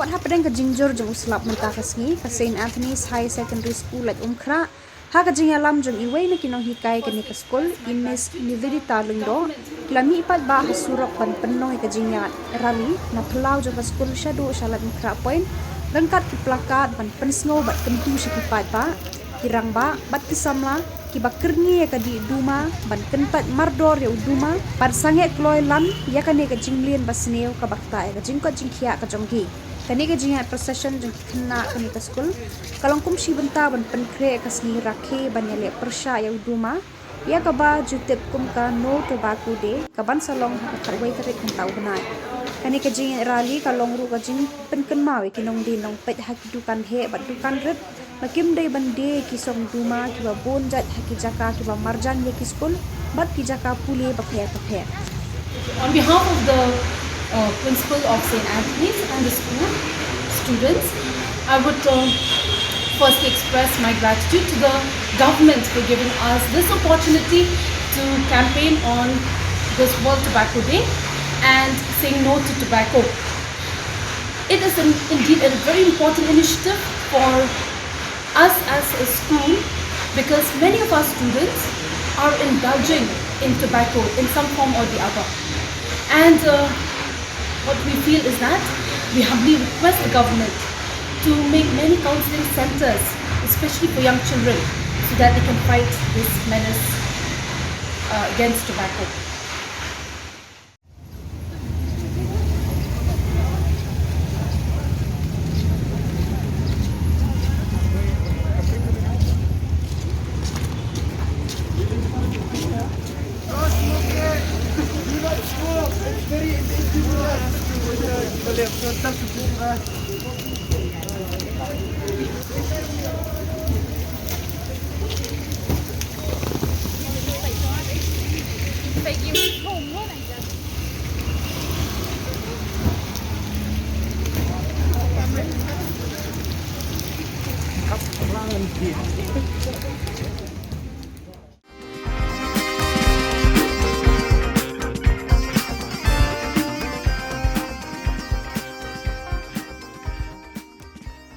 Wat Hapdeng ke Jingjor jeng uslap mentakasngi ke St. Anthony's High Secondary School at Umkra. Ha ke jingalam jeng iway na kinong hikay ke ni ke Skul inis nividita lungdo. Klami ipat ba hasurok pan penong ke jingat rali na pelau jeng ke Skul syadu syalat Umkra point. Rengkat ki plakat pan pensngo bat kentu syikipat ba. Kirang ba bat kisamla kiba kerni ka di Duma ban kenpat mardor ya Duma par sanget kloy lan ya kane ka jinglien basneo ka bakta ka jingkot jingkhia ka jonggi kane ka jingat procession jeng Khynnah kane ka Skul kalong kum shi benta ban penkre ka sni rakhe ban yale persha ya Duma ya ka ba jutep kum ka no tobacco de ka ban salong ha ka wai ka kan tau benai kane ka jingat rali kalong ru ka jing penken mawe kinong din nong pet hak dukan he bat dukan ret makim day bande kisong Duma kiba bonjat haki jaka kiba marjan ye ki Skul bat ki jaka pule bakhe. On behalf of the principal of St. Anthony's and the school students, I would firstly express my gratitude to the government for giving us this opportunity to campaign on this World Tobacco Day and saying no to tobacco. It is indeed a very important initiative for us as a school because many of our students are indulging in tobacco in some form or the other. And what we feel is that we humbly request the government to make many counseling centers, especially for young children, so that they can fight this menace against tobacco.